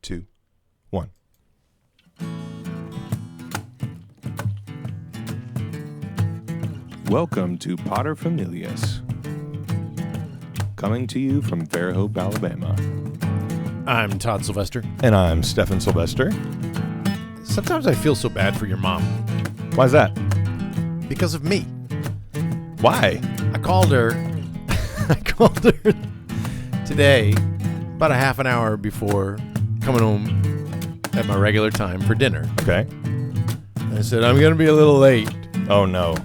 2, 1. Welcome to Potter Familias, coming to you from Fairhope, Alabama. I'm Todd Sylvester. And I'm Stephen Sylvester. Sometimes I feel so bad for your mom. Why's that? Because of me. Why? I called her today, about a half an hour before coming home at my regular time for dinner. Okay. I said, I'm going to be a little late. Oh, no.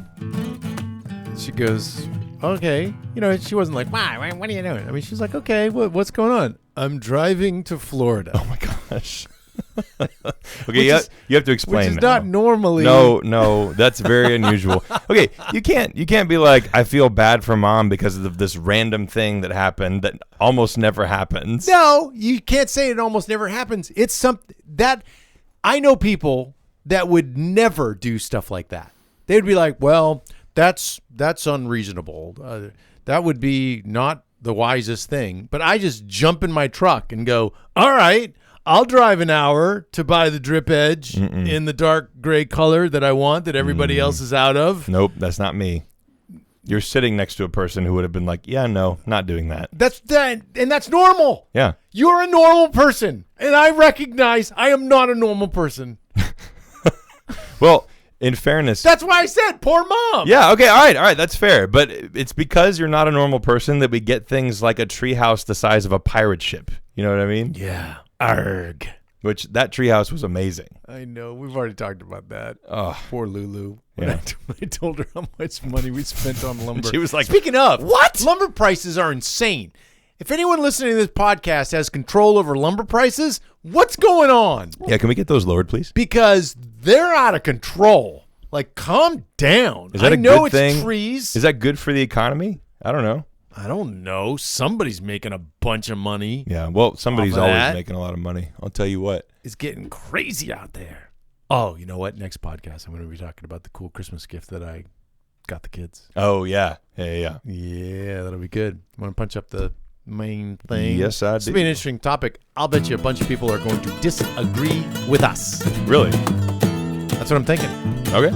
She goes, okay. You know, she wasn't like, why? What are you doing? I mean, she's like, okay, what's going on? I'm driving to Florida. Oh, my gosh. Okay, you have to explain. Which is not normally. No, that's very unusual. Okay, you can't be like, I feel bad for mom because of this random thing that happened that almost never happens. No, you can't say it almost never happens. It's something that I know people that would never do stuff like that. They would be like, well, that's unreasonable. That would be not the wisest thing. But I just jump in my truck and go, all right, I'll drive an hour to buy the drip edge in the dark gray color that I want, that everybody else is out of. Nope, that's not me. You're sitting next to a person who would have been like, yeah, no, not doing that. And that's normal. Yeah. You're a normal person. And I recognize I am not a normal person. Well, in fairness. That's why I said, poor mom. Yeah, okay, all right, that's fair. But it's because you're not a normal person that we get things like a treehouse the size of a pirate ship. You know what I mean? Yeah. Arg. Which, that treehouse was amazing. I know. We've already talked about that. Oh, poor Lulu. Yeah. I told her how much money we spent on lumber. She was like, speaking of, what? Lumber prices are insane. If anyone listening to this podcast has control over lumber prices, what's going on? Yeah, can we get those lowered, please? Because they're out of control. Like, calm down. Is that I a know good it's thing? trees. Is that good for the economy? I don't know. I don't know. Somebody's making a bunch of money. Yeah, well, somebody's always that. making a lot of money. I'll tell you what. It's getting crazy out there. Oh, you know what? Next podcast, I'm going to be talking about the cool Christmas gift that I got the kids. Oh, yeah. Yeah. Yeah, that'll be good. Want to punch up the main thing? Yes, I do. This will be an interesting topic. I'll bet you a bunch of people are going to disagree with us. Really? That's what I'm thinking. Okay.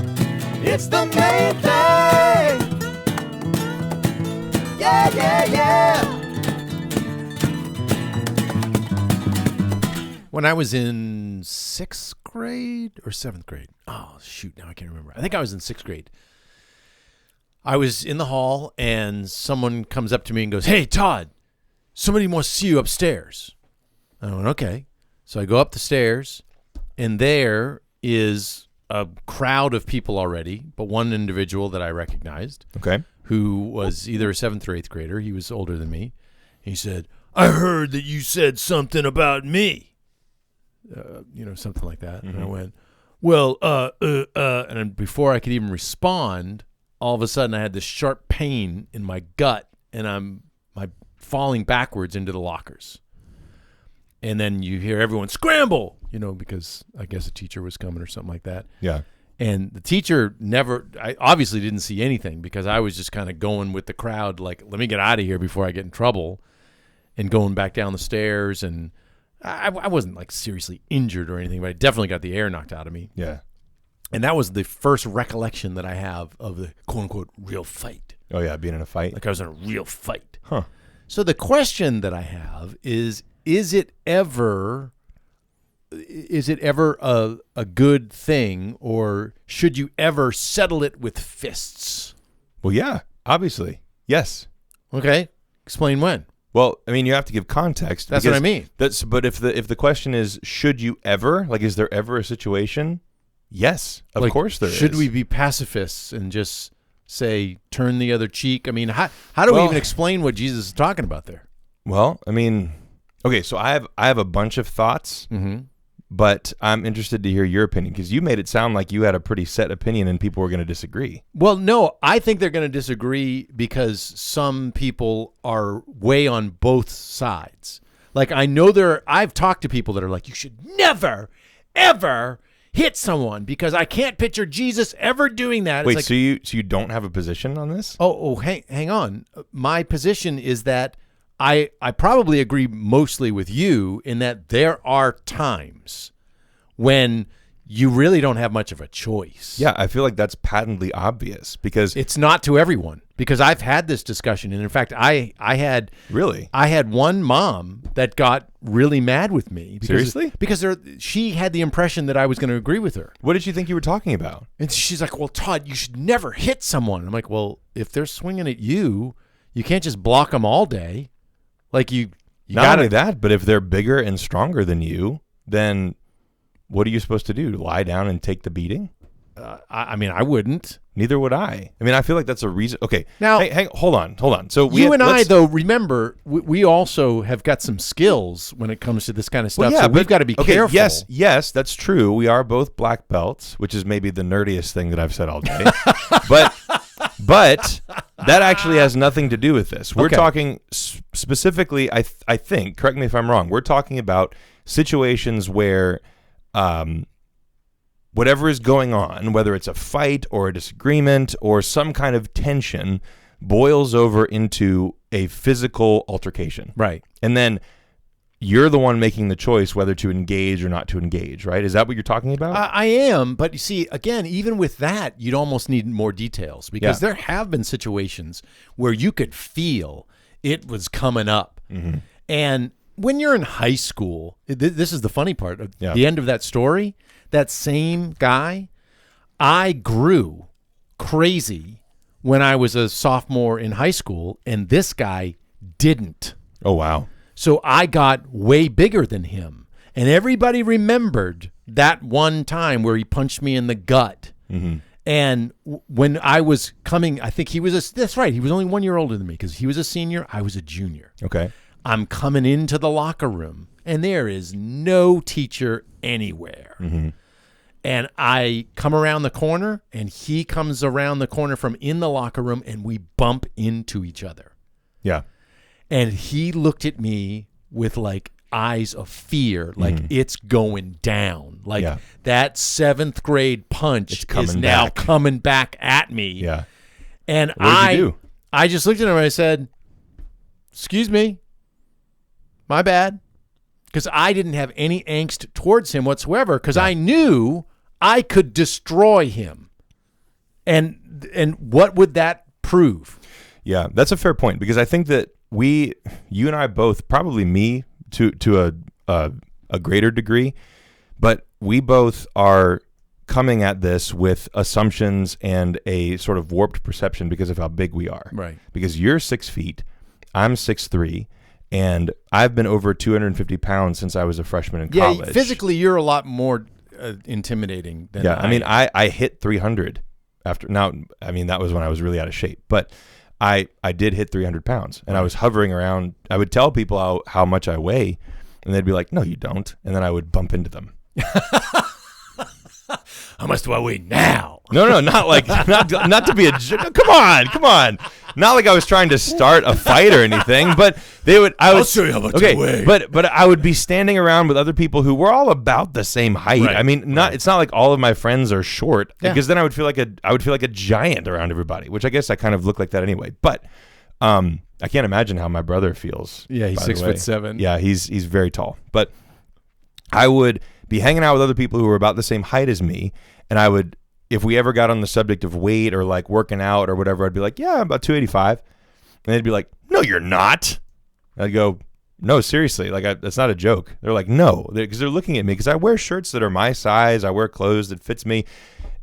It's the main thing. Yeah. When I was in 6th grade or 7th grade, oh, shoot, now I can't remember. I think I was in 6th grade. I was in the hall, and someone comes up to me and goes, hey, Todd, somebody wants to see you upstairs. I went, okay. So I go up the stairs, and there is a crowd of people already, but one individual that I recognized. Okay. Who was either a 7th or 8th grader. He was older than me. He said, I heard that you said something about me. Something like that. Mm-hmm. And I went, well, and before I could even respond, all of a sudden I had this sharp pain in my gut, and I'm falling backwards into the lockers. And then you hear everyone scramble, because I guess a teacher was coming or something like that. Yeah. And the teacher I obviously didn't see anything because I was just kind of going with the crowd, like, let me get out of here before I get in trouble, and going back down the stairs. And I wasn't like seriously injured or anything, but I definitely got the air knocked out of me. Yeah. And that was the first recollection that I have of the quote unquote real fight. Oh, yeah. Being in a fight. Like I was in a real fight. Huh. So the question that I have is it ever a good thing, or should you ever settle it with fists? Well, yeah, obviously. Yes. Okay. Explain when. Well, I mean, you have to give context. That's what I mean. But if the question is, should you ever, like, is there ever a situation? Yes, of course there is. Should we be pacifists and just say, turn the other cheek? I mean, how do we even explain what Jesus is talking about there? Well, I mean, okay, so I have a bunch of thoughts. Mm-hmm. But I'm interested to hear your opinion, because you made it sound like you had a pretty set opinion and people were going to disagree. Well, no, I think they're going to disagree because some people are way on both sides. Like, I know I've talked to people that are like, you should never, ever hit someone because I can't picture Jesus ever doing that. Wait, like, so you don't have a position on this? Oh, hang on. My position is that I probably agree mostly with you in that there are times when you really don't have much of a choice. Yeah, I feel like that's patently obvious because It's not to everyone, because I've had this discussion, and in fact, I had one mom that got really mad with me. Seriously? Because she had the impression that I was going to agree with her. What did you think you were talking about? And she's like, well, Todd, you should never hit someone. I'm like, well, if they're swinging at you, you can't just block them all day. Like you Not only that, but if they're bigger and stronger than you, then what are you supposed to do? Lie down and take the beating? I mean, I wouldn't. Neither would I. I mean, I feel like that's a reason. Okay, now hold on. So though, remember, we also have got some skills when it comes to this kind of stuff. Well, yeah, so we've got to be careful. Yes, that's true. We are both black belts, which is maybe the nerdiest thing that I've said all day. but that actually has nothing to do with this. We're talking specifically. I think. Correct me if I'm wrong. We're talking about situations where whatever is going on, whether it's a fight or a disagreement or some kind of tension, boils over into a physical altercation. Right. And then you're the one making the choice whether to engage or not to engage, right? Is that what you're talking about? I am. But you see, again, even with that, you'd almost need more details, because there have been situations where you could feel it was coming up. Mm-hmm. And when you're in high school, this is the funny part of the end of that story. That same guy, I grew crazy when I was a sophomore in high school, and this guy didn't. Oh, wow. So I got way bigger than him. And everybody remembered that one time where he punched me in the gut. Mm-hmm. And when I was coming, I think that's right, he was only 1 year older than me, because he was a senior, I was a junior. Okay. I'm coming into the locker room, and there is no teacher anywhere. Mm-hmm. And I come around the corner, and he comes around the corner from in the locker room, and we bump into each other. Yeah. And he looked at me with like eyes of fear, like it's going down. Like that 7th grade punch is now coming back at me. Yeah. And what did you do? I just looked at him and I said, "Excuse me, my bad." Because I didn't have any angst towards him whatsoever, because I knew I could destroy him. And what would that prove? Yeah, that's a fair point, because I think that you and I both, probably me to a greater degree, but we both are coming at this with assumptions and a sort of warped perception because of how big we are. Right. Because you're 6 feet, I'm 6'3", and I've been over 250 pounds since I was a freshman in college. Yeah, physically you're a lot more intimidating than I mean, I hit 300 after. Now, I mean, that was when I was really out of shape, but I did hit 300 pounds, and I was hovering around. I would tell people how much I weigh, and they'd be like, "No, you don't," and then I would bump into them. How much do I weigh now? No, not like not to be a come on. Not like I was trying to start a fight or anything, but I'll show you how much I weigh. But I would be standing around with other people who were all about the same height. Right, I mean, it's not like all of my friends are short, because then I would feel like a giant around everybody, which I guess I kind of look like that anyway. But I can't imagine how my brother feels. Yeah, he's 6'7". Yeah, he's very tall. But I would be hanging out with other people who were about the same height as me, and I would, if we ever got on the subject of weight or like working out or whatever, I'd be like, "Yeah, I'm about 285," and they'd be like, "No, you're not." I'd go, "No, seriously, like that's not a joke." They're like, "No," because they're looking at me because I wear shirts that are my size, I wear clothes that fits me,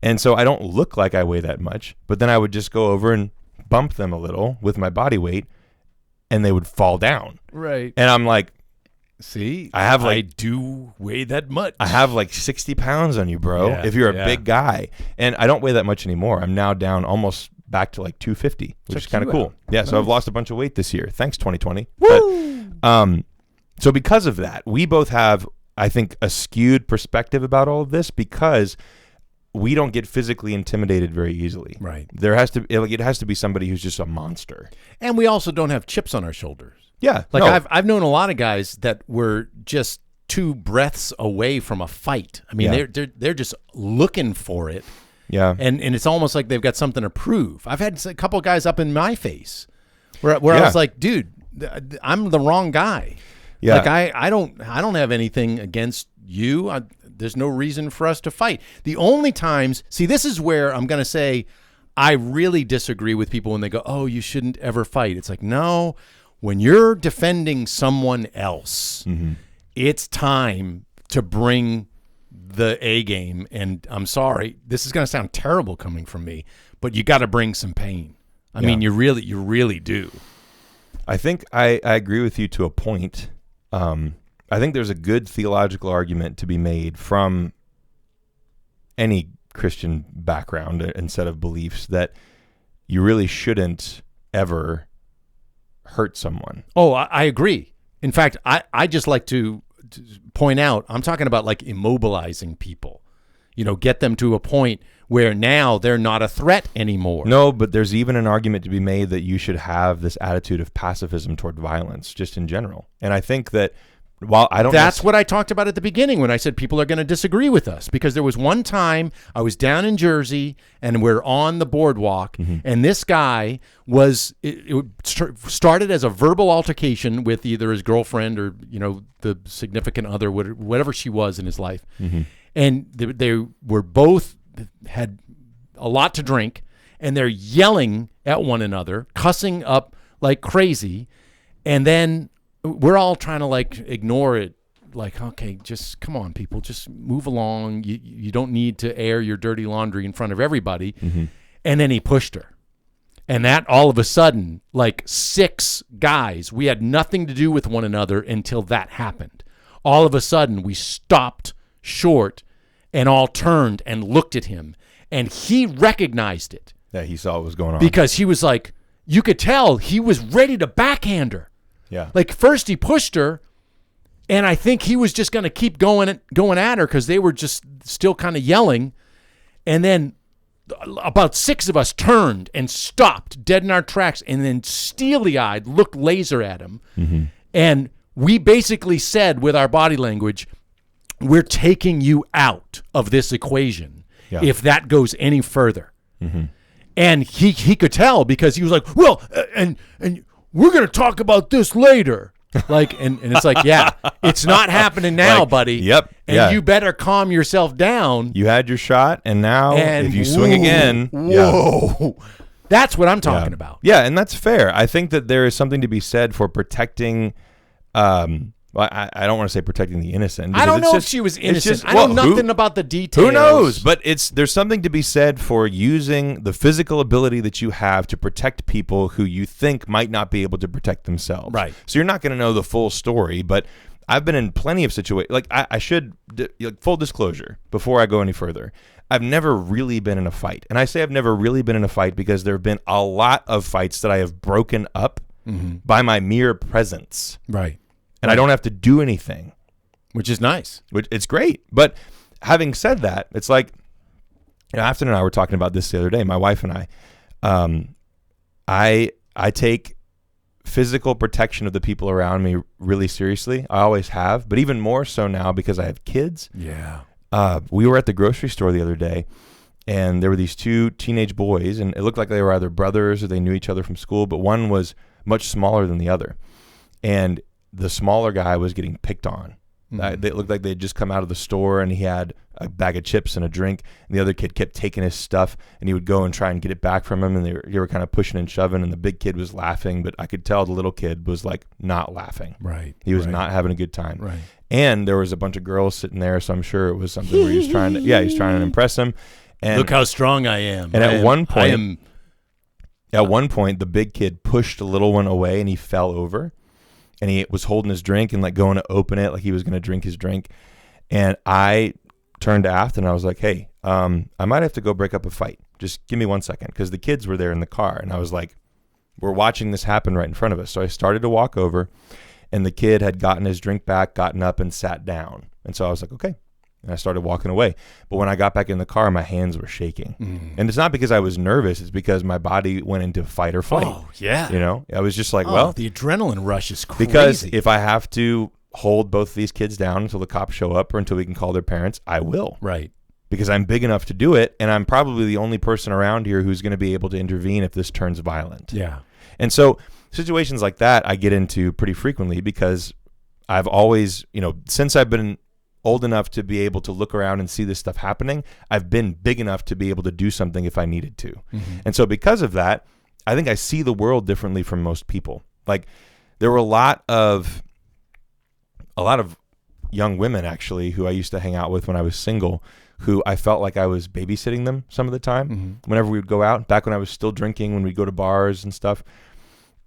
and so I don't look like I weigh that much. But then I would just go over and bump them a little with my body weight, and they would fall down. Right. And I'm like, "See, I do weigh that much. I have like 60 pounds on you, bro. Yeah, if you're a big guy." And I don't weigh that much anymore. I'm now down almost back to like 250, which is kind of cool. Yeah, nice. So I've lost a bunch of weight this year. Thanks, 2020. Woo! But, so because of that, we both have, I think, a skewed perspective about all of this, because we don't get physically intimidated very easily. Right. It has to be somebody who's just a monster. And we also don't have chips on our shoulders. Yeah. Like I've known a lot of guys that were just 2 breaths away from a fight. I mean, they're just looking for it. Yeah. And it's almost like they've got something to prove. I've had a couple of guys up in my face where I was like, "Dude, I'm the wrong guy. Yeah. Like I don't have anything against you. There's no reason for us to fight. The only times, see, this is where I'm going to say I really disagree with people when they go, oh, you shouldn't ever fight. It's like, no, when you're defending someone else, it's time to bring the A game. And I'm sorry, this is going to sound terrible coming from me, but you got to bring some pain. I mean, you really do. I think I agree with you to a point. I think there's a good theological argument to be made from any Christian background and set of beliefs that you really shouldn't ever hurt someone. Oh, I agree. In fact, I just like to point out, I'm talking about like immobilizing people, get them to a point where now they're not a threat anymore. No, but there's even an argument to be made that you should have this attitude of pacifism toward violence just in general. And I think that while I don't... That's what I talked about at the beginning when I said people are going to disagree with us, because there was one time I was down in Jersey and we're on the boardwalk and this guy was... It started as a verbal altercation with either his girlfriend or, the significant other, whatever she was in his life. And they were both... had a lot to drink, and they're yelling at one another, cussing up like crazy, and then we're all trying to like ignore it, like, okay, just come on, people, just move along. You don't need to air your dirty laundry in front of everybody. And then he pushed her, and that all of a sudden, like 6 guys, we had nothing to do with one another until that happened. All of a sudden, we stopped short and all turned and looked at him, and he recognized it. Yeah, he saw what was going on. Because he was like, you could tell he was ready to backhand her. Yeah. Like first he pushed her, and I think he was just going to keep going at her because they were just still kind of yelling. And then about 6 of us turned and stopped dead in our tracks, and then steely-eyed looked laser at him. And we basically said with our body language, we're taking you out of this equation if that goes any further. And he could tell because he was like, well, and we're going to talk about this later. Like, and it's like, yeah, it's not happening now, like, buddy. Yep. And you better calm yourself down. You had your shot, and now if you swing again. Whoa. That's what I'm talking about. Yeah, and that's fair. I think that there is something to be said for protecting well, I don't want to say protecting the innocent. I don't know if she was innocent. I know nothing about the details. Who knows? But there's something to be said for using the physical ability that you have to protect people who you think might not be able to protect themselves. Right. So you're not going to know the full story, but I've been in plenty of situations. Like I should, full disclosure, before I go any further, I've never really been in a fight. And I say I've never really been in a fight because there have been a lot of fights that I have broken up by my mere presence. Right. And I don't have to do anything. Which is nice. It's great. But having said that, it's like, Afton and I were talking about this the other day, my wife and I take physical protection of the people around me really seriously. I always have, but even more so now because I have kids. Yeah. We were at the grocery store the other day, and there were these 2 teenage boys, and it looked like they were either brothers or they knew each other from school, but one was much smaller than the other. And the smaller guy was getting picked on. They looked like they had just come out of the store, and he had a bag of chips and a drink, and the other kid kept taking his stuff, and he would go and try and get it back from him, and they were kind of pushing and shoving, and the big kid was laughing, but I could tell the little kid was like not laughing. Right. He was not having a good time. Right. And there was a bunch of girls sitting there, so I'm sure it was something where he was trying to impress them. And look how strong I am. And at one point, the big kid pushed the little one away, and he fell over. And he was holding his drink and like going to open it like he was going to drink his drink. And I turned to Afton and I was like, hey, I might have to go break up a fight. Just give me 1 second. Because the kids were there in the car. And I was like, we're watching this happen right in front of us. So I started to walk over, and the kid had gotten his drink back, gotten up and sat down. And so I was like, okay. And I started walking away. But when I got back in the car, my hands were shaking. And it's not because I was nervous. It's because my body went into fight or flight. Oh, yeah. I was just like, well. The adrenaline rush is crazy. Because if I have to hold both these kids down until the cops show up or until we can call their parents, I will. Right. Because I'm big enough to do it. And I'm probably the only person around here who's going to be able to intervene if this turns violent. Yeah. And so situations like that I get into pretty frequently because I've always, since I've been old enough to be able to look around and see this stuff happening, I've been big enough to be able to do something if I needed to. Mm-hmm. And so because of that, I think I see the world differently from most people. Like there were a lot of young women actually who I used to hang out with when I was single, who I felt like I was babysitting them some of the time. Mm-hmm. Whenever we would go out, back when I was still drinking, when we'd go to bars and stuff,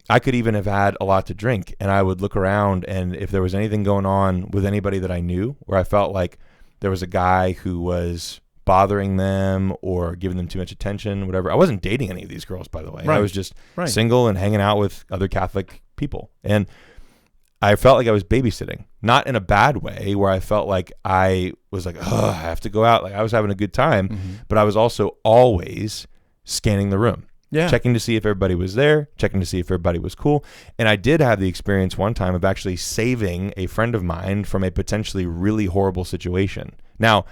I could even have had a lot to drink, and I would look around, and if there was anything going on with anybody that I knew, where I felt like there was a guy who was bothering them or giving them too much attention, whatever. I wasn't dating any of these girls, by the way. Right. I was just single and hanging out with other Catholic people. And I felt like I was babysitting, not in a bad way where I felt like I was like, oh, I have to go out. Like I was having a good time, mm-hmm. but I was also always scanning the room. Yeah. Checking to see if everybody was there, checking to see if everybody was cool. And I did have the experience one time of actually saving a friend of mine from a potentially really horrible situation. Now,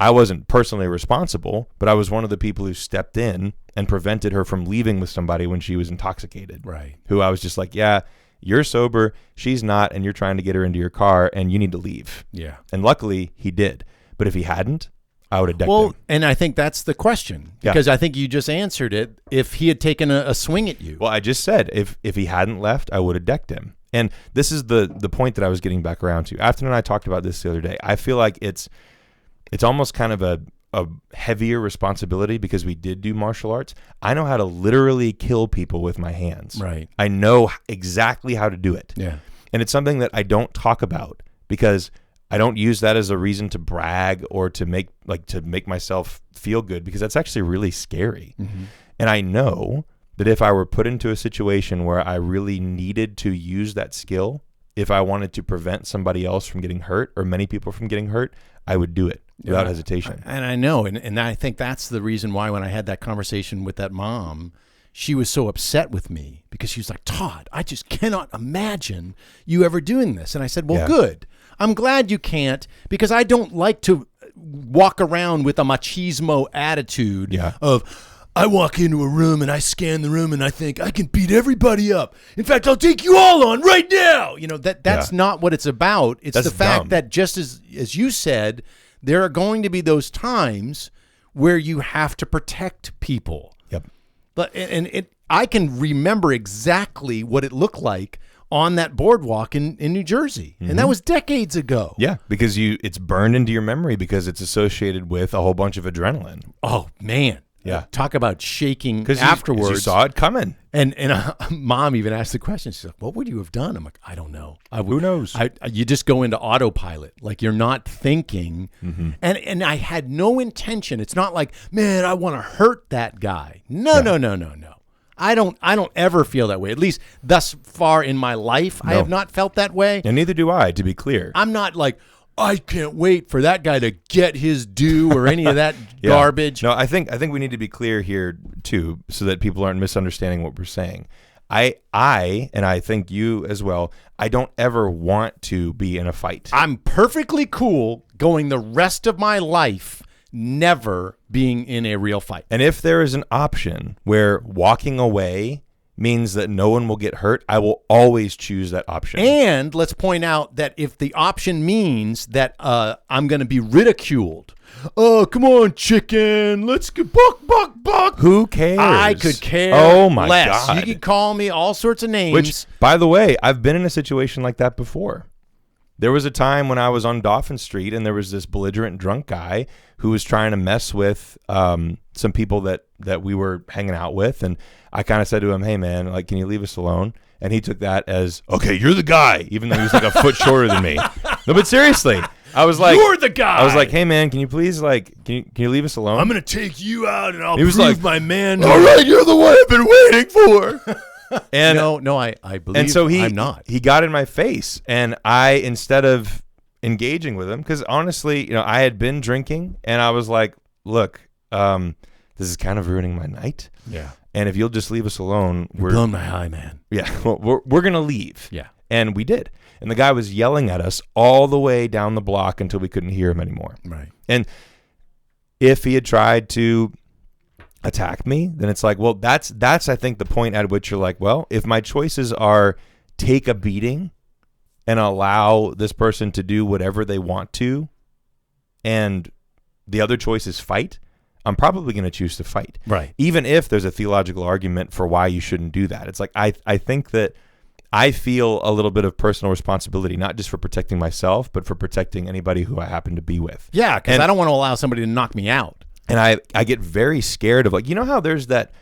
I wasn't personally responsible, but I was one of the people who stepped in and prevented her from leaving with somebody when she was intoxicated. Right. Who I was just like, yeah, you're sober, she's not, and you're trying to get her into your car, and you need to leave. Yeah. And luckily, he did. But if he hadn't, I would have decked him. And I think that's the question, because I think you just answered it. If he had taken a swing at you. Well, I just said if he hadn't left, I would have decked him. And this is the point that I was getting back around to. Afton and I talked about this the other day. I feel like it's almost kind of a heavier responsibility because we did do martial arts. I know how to literally kill people with my hands. Right. I know exactly how to do it. Yeah. And it's something that I don't talk about because I don't use that as a reason to brag or to make myself feel good, because that's actually really scary. Mm-hmm. And I know that if I were put into a situation where I really needed to use that skill, if I wanted to prevent somebody else from getting hurt or many people from getting hurt, I would do it without hesitation. And I know, and I think that's the reason why when I had that conversation with that mom, she was so upset with me because she was like, Todd, I just cannot imagine you ever doing this. And I said, well, good. I'm glad you can't, because I don't like to walk around with a machismo attitude of, I walk into a room and I scan the room and I think I can beat everybody up. In fact, I'll take you all on right now. That's not what it's about. It's the fact that just as you said, there are going to be those times where you have to protect people. Yep. But I can remember exactly what it looked like on that boardwalk in New Jersey. Mm-hmm. And that was decades ago. Yeah, because it's burned into your memory because it's associated with a whole bunch of adrenaline. Oh, man. Yeah. Talk about shaking afterwards. You saw it coming. And Mom even asked the question. She's like, what would you have done? I'm like, I don't know. Who knows? You just go into autopilot. Like you're not thinking. Mm-hmm. And I had no intention. It's not like, man, I want to hurt that guy. No. I don't ever feel that way. At least thus far in my life, I have not felt that way. And neither do I, to be clear. I'm not like, I can't wait for that guy to get his due or any of that garbage. No, I think we need to be clear here too, so that people aren't misunderstanding what we're saying. I and I think you as well, I don't ever want to be in a fight. I'm perfectly cool going the rest of my life never being in a real fight. And if there is an option where walking away means that no one will get hurt, I will always choose that option. And let's point out that if the option means that I'm going to be ridiculed, oh, come on, chicken, let's go, buck. Who cares? I could care less. God. You could call me all sorts of names. Which, by the way, I've been in a situation like that before. There was a time when I was on Dauphin Street and there was this belligerent drunk guy who was trying to mess with some people that we were hanging out with. And I kind of said to him, hey, man, like, can you leave us alone? And he took that as, okay, you're the guy, even though he was like a foot shorter than me. No, but seriously, I was like, you're the guy. I was like, hey, man, can you please, like, can you leave us alone? I'm going to take you out and I'll prove my man. All right, you're the one I've been waiting for. And no, I believe and so I'm not. He got in my face, and I, instead of engaging with him, because honestly, I had been drinking, and I was like, look, this is kind of ruining my night. Yeah. And if you'll just leave us alone, we're blowing my high, man. Yeah, well, we're gonna leave. Yeah. And we did. And the guy was yelling at us all the way down the block until we couldn't hear him anymore. Right. And if he had tried to attack me, then it's like, well, that's I think the point at which you're like, well, if my choices are take a beating and allow this person to do whatever they want to, and the other choice is fight, I'm probably going to choose to fight. Right. Even if there's a theological argument for why you shouldn't do that. It's like, I think that I feel a little bit of personal responsibility, not just for protecting myself, but for protecting anybody who I happen to be with. Yeah, because I don't want to allow somebody to knock me out. And I get very scared of, like, you know how there's that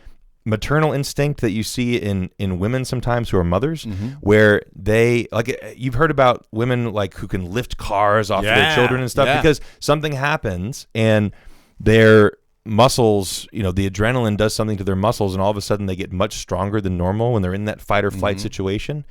maternal instinct that you see in women sometimes who are mothers, where they, like, you've heard about women like who can lift cars off of their children and stuff because something happens and their muscles, you know, the adrenaline does something to their muscles, and all of a sudden they get much stronger than normal when they're in that fight or flight situation.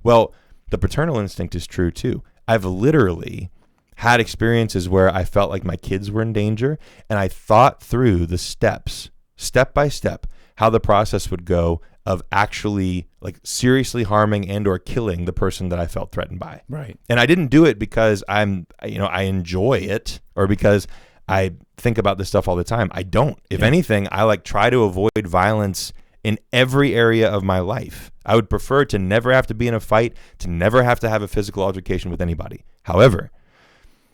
Well, the paternal instinct is true too. I've literally had experiences where I felt like my kids were in danger, and I thought through the steps, step by step, how the process would go of actually, like, seriously harming and or killing the person that I felt threatened by. Right. And I didn't do it because I enjoy it or because I think about this stuff all the time. I don't. If anything, I like try to avoid violence in every area of my life. I would prefer to never have to be in a fight, to never have to have a physical altercation with anybody. However,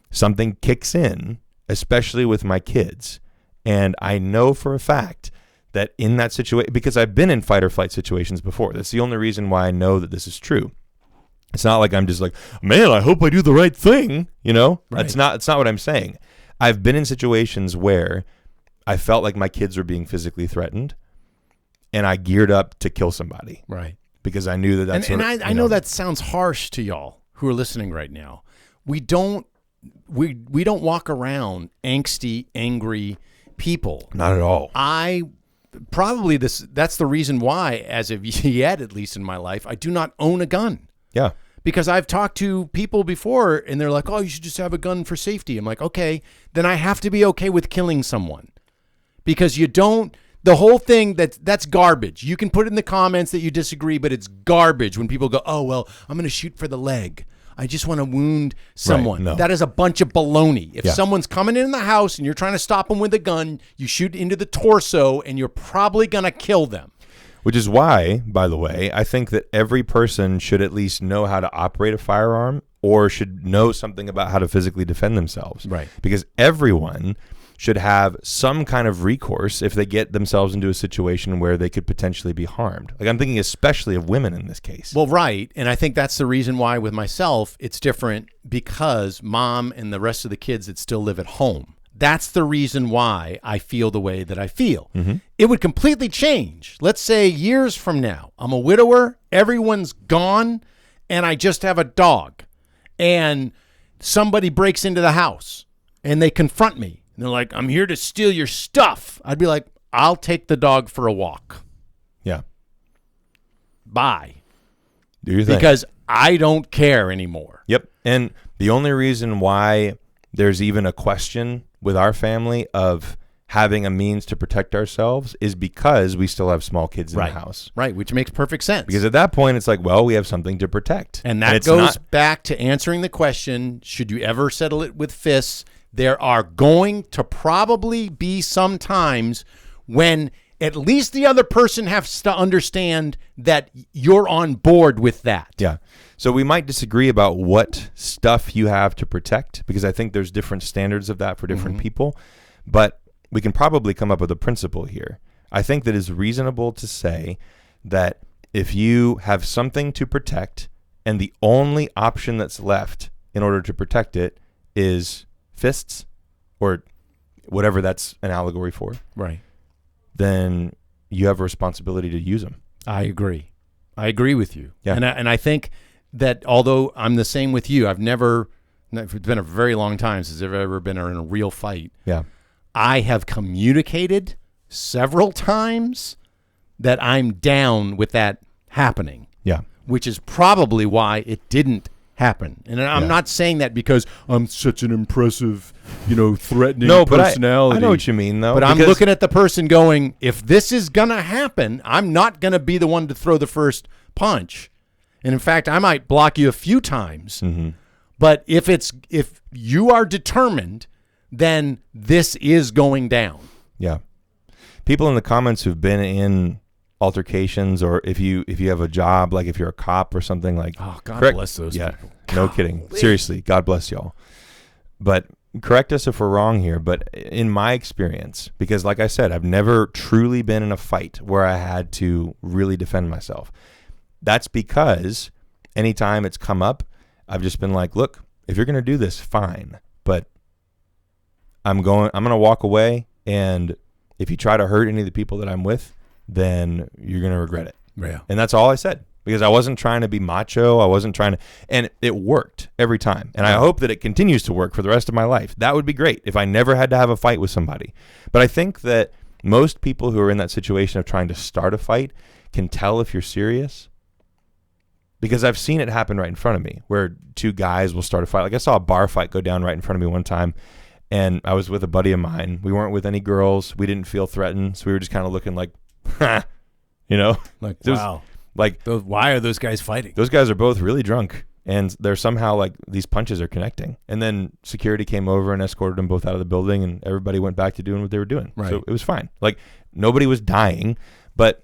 something kicks in, especially with my kids, and I know for a fact that in that situation, because I've been in fight or flight situations before, that's the only reason why I know that this is true. It's not like I'm just like, man, I hope I do the right thing, you know? Right. It's not what I'm saying. I've been in situations where I felt like my kids were being physically threatened, and I geared up to kill somebody. Right. Because I knew that's... And I know that sounds harsh to y'all who are listening right now. We don't walk around angsty, angry people. Not at all. That's the reason why, as of yet, at least in my life, I do not own a gun. Yeah. Because I've talked to people before and they're like, oh, you should just have a gun for safety. I'm like, okay, then I have to be okay with killing someone. Because the whole thing, that's garbage. You can put in the comments that you disagree, but it's garbage when people go, oh, well, I'm going to shoot for the leg. I just want to wound someone. Right, no. That is a bunch of baloney. If someone's coming in the house and you're trying to stop them with a gun, you shoot into the torso and you're probably going to kill them. Which is why, by the way, I think that every person should at least know how to operate a firearm or should know something about how to physically defend themselves. Right. Because everyone should have some kind of recourse if they get themselves into a situation where they could potentially be harmed. Like, I'm thinking especially of women in this case. Well, right. And I think that's the reason why with myself, it's different because mom and the rest of the kids that still live at home. That's the reason why I feel the way that I feel. Mm-hmm. It would completely change. Let's say years from now, I'm a widower, everyone's gone, and I just have a dog. And somebody breaks into the house and they confront me. And they're like, I'm here to steal your stuff. I'd be like, I'll take the dog for a walk. Yeah. Bye. Do your thing. Because I don't care anymore. Yep. And the only reason why there's even a question with our family of having a means to protect ourselves is because we still have small kids in the house. Right, which makes perfect sense. Because at that point, it's like, well, we have something to protect. And that goes back to answering the question, should you ever settle it with fists? There are going to probably be some times when at least the other person has to understand that you're on board with that. Yeah. So we might disagree about what stuff you have to protect, because I think there's different standards of that for different people. But we can probably come up with a principle here. I think that it's reasonable to say that if you have something to protect and the only option that's left in order to protect it is fists or whatever that's an allegory for, right, then you have a responsibility to use them. I agree with you. Yeah. And I think that although I'm the same with you, it's been a very long time since I've ever been in a real fight. Yeah. I have communicated several times that I'm down with that happening. Yeah. Which is probably why it didn't happen. And I'm not saying that because I'm such an impressive, threatening personality. I know what you mean, though. But I'm looking at the person going, if this is going to happen, I'm not going to be the one to throw the first punch. And in fact, I might block you a few times. Mm-hmm. But if you are determined, then this is going down. Yeah. people in the comments who've been in altercations, or if you have a job, like if you're a cop or something, like, Oh, God correct, bless those people. No kidding. Seriously, God bless y'all. But correct us if we're wrong here, but in my experience, because like I said, I've never truly been in a fight where I had to really defend myself. That's because anytime it's come up, I've just been like, look, if you're going to do this, fine. But I'm going to walk away. And if you try to hurt any of the people that I'm with, then you're going to regret it. Yeah. And that's all I said, because I wasn't trying to be macho. I wasn't trying to, and it worked every time. And I hope that it continues to work for the rest of my life. That would be great if I never had to have a fight with somebody. But I think that most people who are in that situation of trying to start a fight can tell if you're serious, because I've seen it happen right in front of me where two guys will start a fight. Like I saw a bar fight go down right in front of me one time, and I was with a buddy of mine. We weren't with any girls. We didn't feel threatened. So we were just kind of looking like, you know, Like, it was wow. like Why are those guys fighting? those guys are both really drunk, and they're somehow like these punches are connecting. And then security came over and escorted them both out of the building, and everybody went back to doing what they were doing. Right. So it was fine. Like nobody was dying, but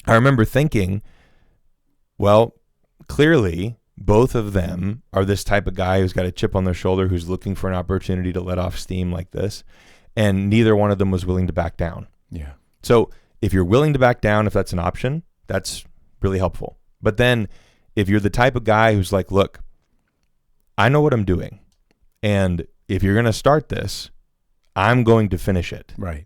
I remember thinking, well, clearly both of them are this type of guy who's got a chip on their shoulder, who's looking for an opportunity to let off steam like this. And neither one of them was willing to back down. Yeah. So if you're willing to back down, if that's an option, that's really helpful. But then if you're the type of guy who's like, look, I know what I'm doing, and if you're going to start this, I'm going to finish it. Right.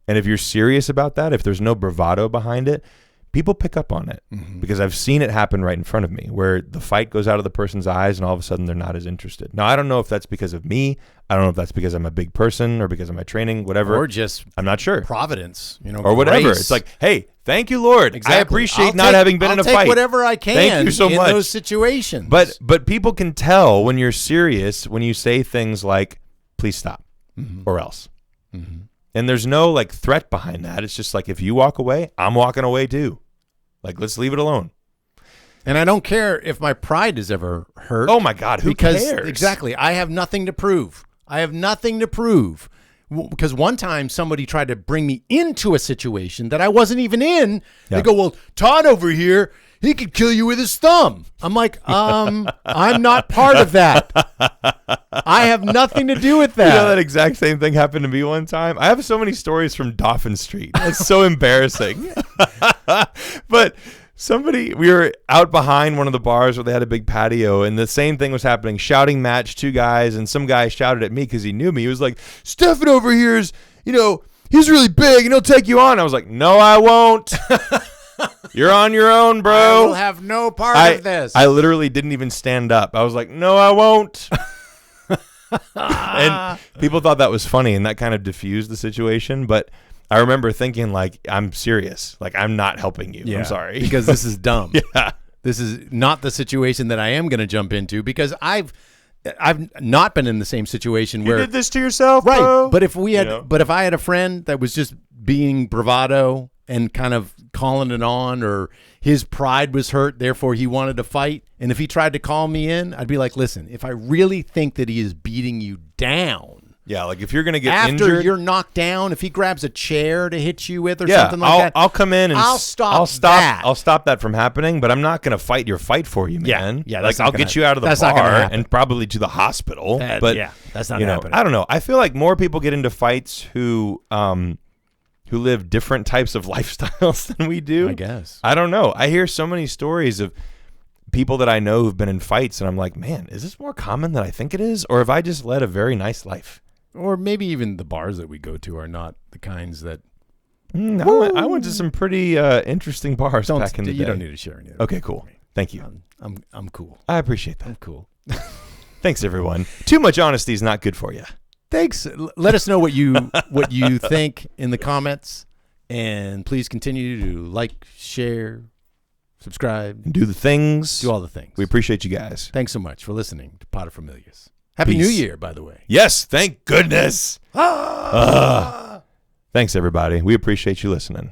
And if you're serious about that, if there's no bravado behind it, people pick up on it, because I've seen it happen right in front of me where the fight goes out of the person's eyes and all of a sudden they're not as interested. Now, I don't know if that's because of me. I don't know if that's because I'm a big person or because of my training, whatever. Or just I'm not sure. providence, Or whatever. grace. It's like, hey, thank you, Lord. Exactly. I appreciate I'll not take- having been I'll in a take fight. whatever I can Thank you so in much. those situations. But people can tell when you're serious when you say things like, please stop, or else. And there's no like threat behind that. It's just like, if you walk away, I'm walking away too. Like, let's leave it alone. And I don't care if my pride is ever hurt. Oh my God, who cares? Exactly. I have nothing to prove. Because one time somebody tried to bring me into a situation that I wasn't even in. Yeah. They go, well, Todd over here, he could kill you with his thumb. I'm like, I'm not part of that. I have nothing to do with that. You know, that exact same thing happened to me one time. I have so many stories from Dauphin Street. It's so embarrassing. But we were out behind one of the bars where they had a big patio, and the same thing was happening. Shouting match, two guys, and some guy shouted at me because he knew me. He was like, Stephen over here is, he's really big and he'll take you on. I was like, no, I won't. You're on your own, bro. I will have no part of this. I literally didn't even stand up. I was like, no, I won't. And people thought that was funny, and that kind of diffused the situation. But I remember thinking, like, I'm serious. Like, I'm not helping you. I'm sorry. Because this is dumb. Yeah. This is not the situation that I am going to jump into, because I've not been in the same situation where You did this to yourself, right. bro. But if I had a friend that was just being bravado and kind of calling it on, or his pride was hurt, therefore he wanted to fight, and if he tried to call me in, I'd be like, listen, if I really think that he is beating you down, yeah, like if you're going to get after injured, you're knocked down, if he grabs a chair to hit you with or something like that, I'll come in and I'll stop that. I'll stop that from happening, but I'm not going to fight your fight for you, man. Yeah, like that's not I'll gonna- get you out of the that's not gonna bar happen. and probably to the hospital. But that's not you know, happening. I don't know. I feel like more people get into fights who live different types of lifestyles than we do. I guess. I don't know. I hear so many stories of people that I know who've been in fights, and I'm like, man, is this more common than I think it is? Or have I just led a very nice life? Or maybe even the bars that we go to are not the kinds that I went to some pretty interesting bars back in the day. you don't need to share any of that. Okay, cool. Thank you. I'm cool. I appreciate that. I'm cool. Thanks, everyone. Too much honesty is not good for you. Thanks. Let us know what you think in the comments, and please continue to like, share, subscribe, And do the things. do all the things. We appreciate you guys. Thanks so much for listening to Pod of Familias. Happy Peace. New Year, by the way. Yes, thank goodness. Thanks, everybody. We appreciate you listening.